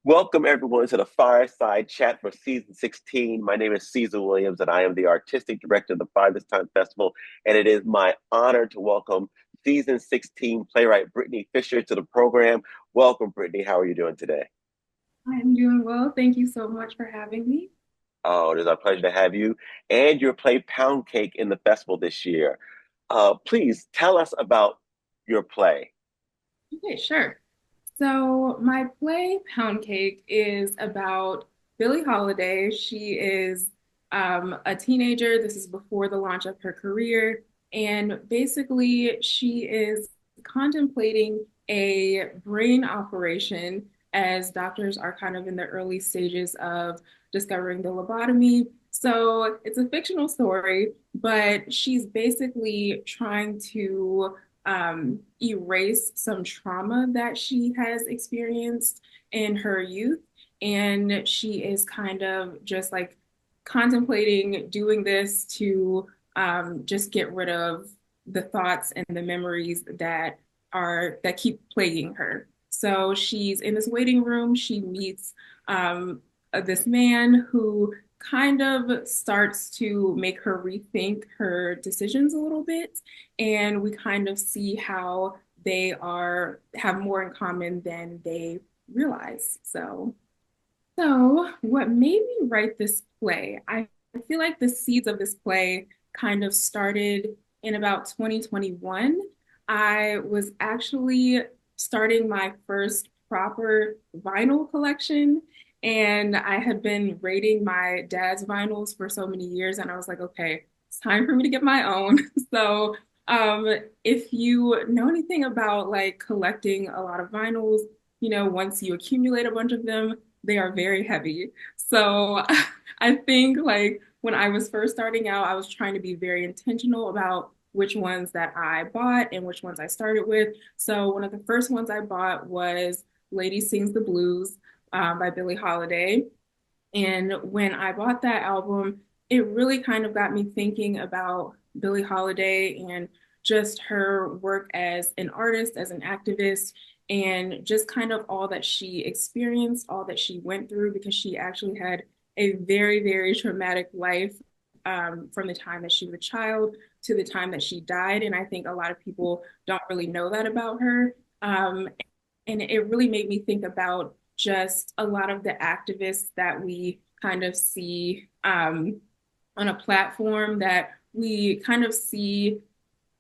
Welcome everyone to the Fireside Chat for season 16. My name is Cezar Williams, and I am the artistic director of the Five This Time Festival. And it is my honor to welcome season 16 playwright Brittany Fisher to the program. Welcome, Brittany. How are you doing today? I'm doing well. Thank you so much for having me. Oh, it is our pleasure to have you and your play Pound Cake in the festival this year. Please tell us about your play. Okay, sure. So, my play Pound Cake is about Billie Holiday. She is a teenager. This is before the launch of her career. And basically, she is contemplating a brain operation as doctors are kind of in the early stages of discovering the lobotomy. So, it's a fictional story, but she's basically trying to erase some trauma that she has experienced in her youth. And she is kind of just like contemplating doing this to just get rid of the thoughts and the memories that keep plaguing her. So she's in this waiting room. She meets this man who kind of starts to make her rethink her decisions a little bit, and we kind of see how they are have more in common than they realize. So what made me write this play? I feel like the seeds of this play kind of started in about 2021. I was actually starting my first proper vinyl collection, and I had been rating my dad's vinyls for so many years, and I was like, okay, it's time for me to get my own. So, um, if you know anything about like collecting a lot of vinyls, once you accumulate a bunch of them, they are very heavy. So I think like when I was first starting out, I was trying to be very intentional about which ones that I bought and which ones I started with. So one of the first ones I bought was Lady Sings the Blues by Billie Holiday. And when I bought that album, it really kind of got me thinking about Billie Holiday and just her work as an artist, as an activist, and just kind of all that she experienced, all that she went through, because she actually had a very, very traumatic life from the time that she was a child to the time that she died. And I think a lot of people don't really know that about her. And it really made me think about just a lot of the activists that we kind of see on a platform, that we kind of see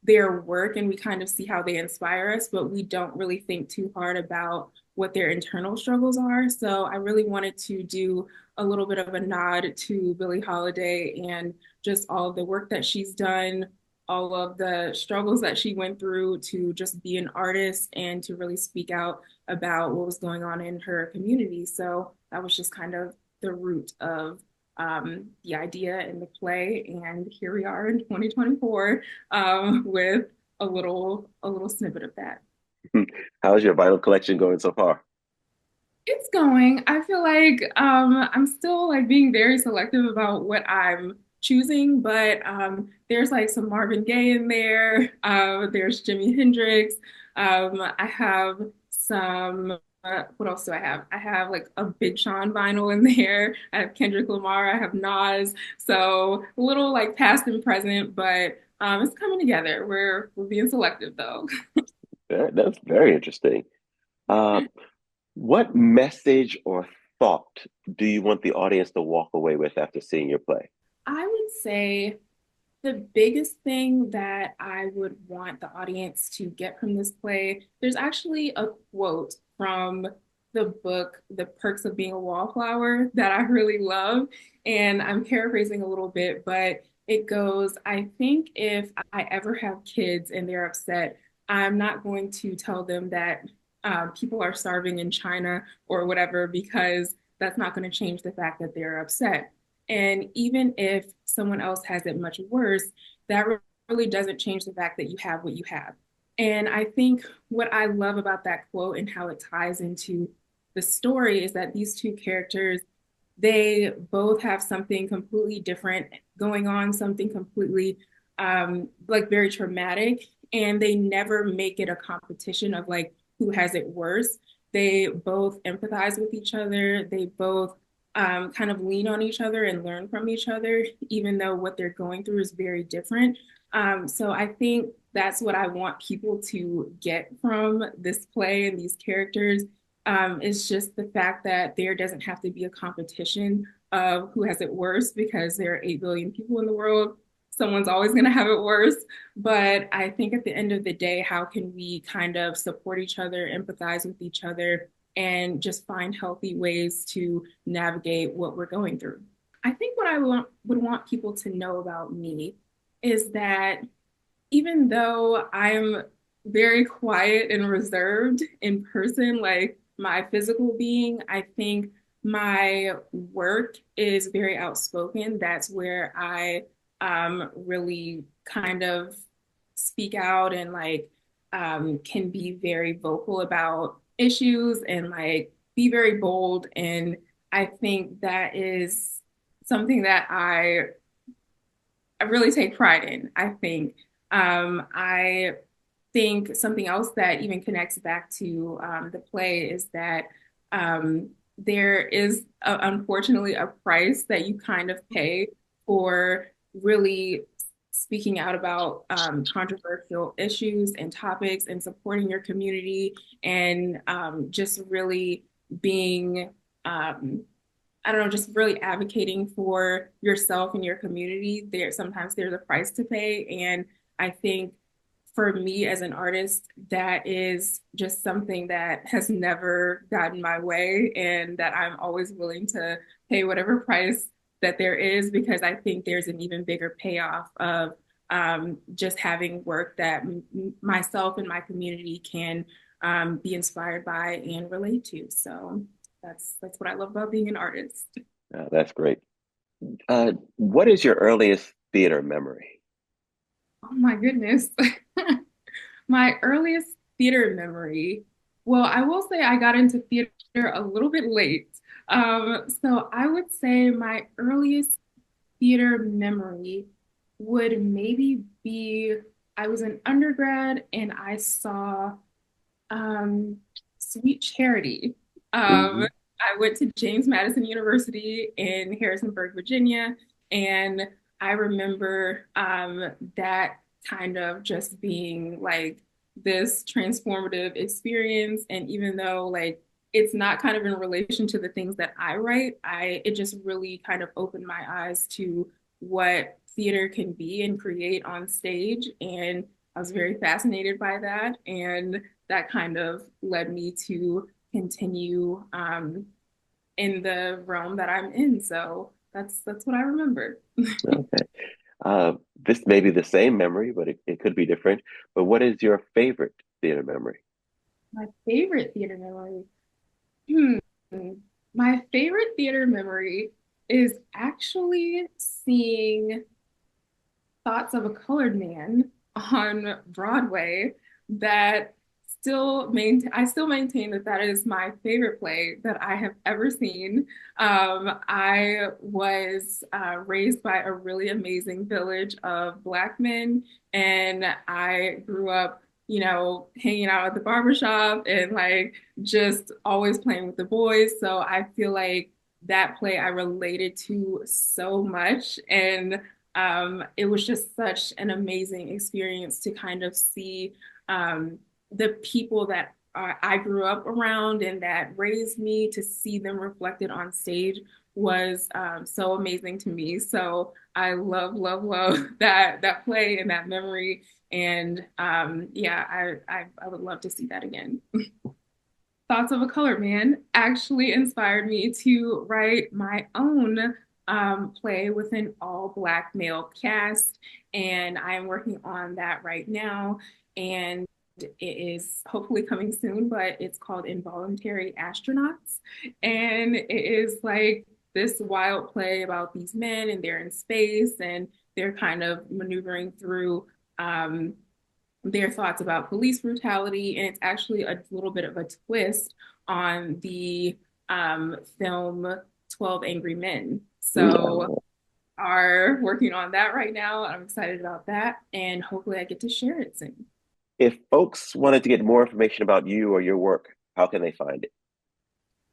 their work and we kind of see how they inspire us, but we don't really think too hard about what their internal struggles are. So I really wanted to do a little bit of a nod to Billie Holiday and just all of the work that she's done, all of the struggles that she went through to just be an artist and to really speak out about what was going on in her community. So that was just kind of the root of the idea in the play. And here we are in 2024 with a little snippet of that. How's your vinyl collection going so far? It's going. I feel like I'm still like being very selective about what I'm choosing, but there's like some Marvin Gaye in there. There's Jimi Hendrix. I have some. What else do I have? I have like a Big Sean vinyl in there. I have Kendrick Lamar. I have Nas. So a little like past and present, but it's coming together. We're being selective though. That's very interesting. Uh, what message or thought do you want the audience to walk away with after seeing your play? I would say the biggest thing that I would want the audience to get from this play, there's actually a quote from the book, The Perks of Being a Wallflower, that I really love. And I'm paraphrasing a little bit, but it goes, I think if I ever have kids and they're upset, I'm not going to tell them that people are starving in China or whatever, because that's not going to change the fact that they're upset. And even if someone else has it much worse, that really doesn't change the fact that you have what you have. And I think what I love about that quote and how it ties into the story is that these two characters, they both have something completely different going on, something completely like very traumatic, and they never make it a competition of like who has it worse. they both empathize with each other. They both kind of lean on each other and learn from each other, even though what they're going through is very different. So I think that's what I want people to get from this play and these characters. Is just the fact that there doesn't have to be a competition of who has it worse because there are 8 billion people in the world. Someone's always going to have it worse. But I think at the end of the day, how can we kind of support each other, empathize with each other, and just find healthy ways to navigate what we're going through? I think what would want people to know about me is that even though I'm very quiet and reserved in person, like my physical being, I think my work is very outspoken. That's where I really kind of speak out and like can be very vocal about issues and like be very bold. And I think that is something that I really take pride in. I think something else that even connects back to the play is that there is unfortunately a price that you kind of pay for really speaking out about controversial issues and topics and supporting your community and just really being I don't know, just really advocating for yourself and your community. Sometimes there's a price to pay. And I think for me as an artist, that is just something that has never gotten my way and that I'm always willing to pay whatever price that there is because I think there's an even bigger payoff of just having work that myself and my community can be inspired by and relate to. So that's what I love about being an artist. That's great. What is your earliest theater memory? Oh my goodness. My earliest theater memory. Well, I will say I got into theater a little bit late. So I would say my earliest theater memory would maybe be I was an undergrad and I saw Sweet Charity. Hmm. I went to James Madison University in Harrisonburg, Virginia, and I remember that kind of just being like this transformative experience. And even though like it's not kind of in relation to the things that I write, I it just really kind of opened my eyes to what theater can be and create on stage. And I was very fascinated by that. And that kind of led me to continue in the realm that I'm in. So that's what I remember. Okay. This may be the same memory, but it could be different. But what is your favorite theater memory? My favorite theater memory. Hmm. My favorite theater memory is actually seeing Thoughts of a Colored Man on Broadway that I still maintain that that is my favorite play that I have ever seen. I was raised by a really amazing village of Black men, and I grew up, you know, hanging out at the barbershop and like just always playing with the boys. So I feel like that play I related to so much, and it was just such an amazing experience to kind of see the people that I grew up around and that raised me to see them reflected on stage was so amazing to me. So I love, love, love that play and that memory. And yeah, I would love to see that again. Thoughts of a Colored Man actually inspired me to write my own play with an all Black male cast. And I am working on that right now. And it is hopefully coming soon, but it's called Involuntary Astronauts. And it is like this wild play about these men and they're in space and they're kind of maneuvering through their thoughts about police brutality. And it's actually a little bit of a twist on the film 12 Angry Men. So Mm. are working on that right now. I'm excited about that. And hopefully I get to share it soon. If folks wanted to get more information about you or your work, How can they find it?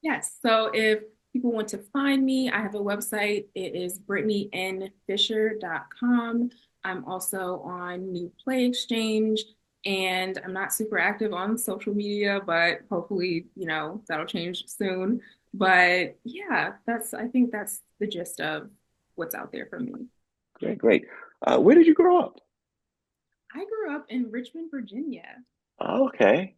Yes. So if people want to find me, I have a website. It is brittanyfisher.com. I'm also on New Play Exchange, and I'm not super active on social media, but hopefully, that'll change soon. But yeah, I think that's the gist of what's out there for me. Great, great. Where did you grow up? I grew up in Richmond, Virginia. Oh, okay.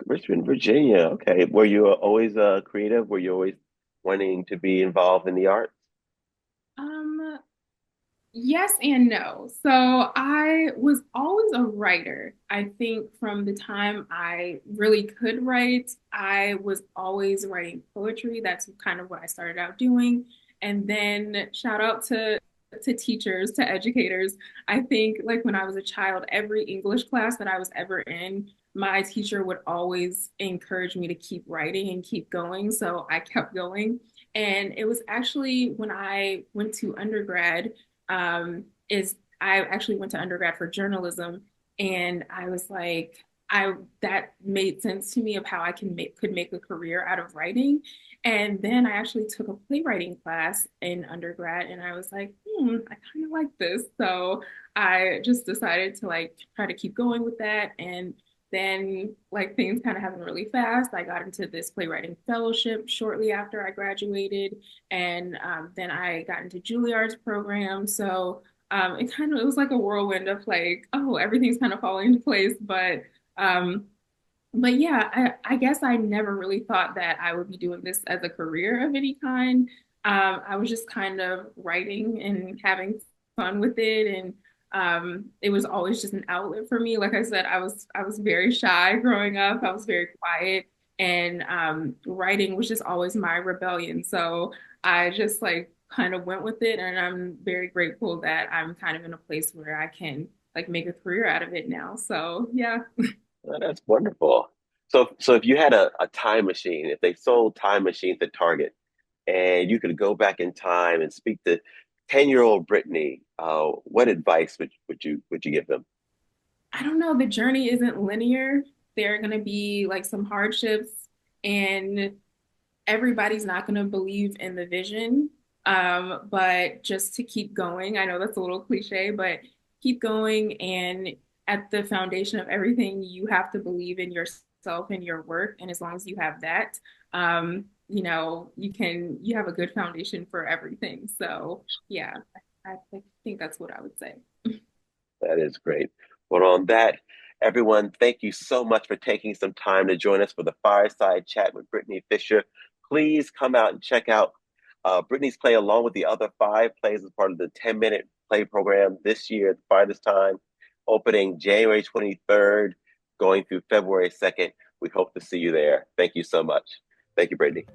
Richmond, Virginia. Okay. Were you always creative? Were you always wanting to be involved in the arts? Um, Yes and no. So I was always a writer. I think from the time I really could write, I was always writing poetry. That's kind of what I started out doing. And then shout out to teachers, to educators. I think like when I was a child, every English class that I was ever in, my teacher would always encourage me to keep writing and keep going. So I kept going. And it was actually when I went to undergrad is I actually went to undergrad for journalism, and I was like, I that made sense to me of how I could make a career out of writing. And then I actually took a playwriting class in undergrad, and I was like, I kind of like this. So I just decided to like try to keep going with that. And then like things kind of happened really fast. I got into this playwriting fellowship shortly after I graduated, and then I got into Juilliard's program. So it was like a whirlwind of like, oh, everything's kind of falling into place. Um, but yeah, I guess I never really thought that I would be doing this as a career of any kind. I was just kind of writing and having fun with it, and it was always just an outlet for me. Like I said, I was very shy growing up. I was very quiet, and writing was just always my rebellion. So I just like kind of went with it, and I'm very grateful that I'm kind of in a place where I can like make a career out of it now. So yeah. Oh, that's wonderful. So if you had a time machine, if they sold time machines at Target and you could go back in time and speak to 10-year-old Brittany, what advice would you give them? I don't know, the journey isn't linear. There are going to be like some hardships, and everybody's not going to believe in the vision. But just to keep going, I know that's a little cliche, but keep going. And at the foundation of everything, you have to believe in yourself and your work. And as long as you have that, you have a good foundation for everything. So yeah, I think that's what I would say. That is great. Well, on that, everyone, thank you so much for taking some time to join us for the Fireside Chat with Brittany Fisher. Please come out and check out Brittany's play along with the other five plays as part of the 10-minute play program this year at Farthest Time, opening January 23rd, going through February 2nd. We hope to see you there. Thank you so much. Thank you, Brittany.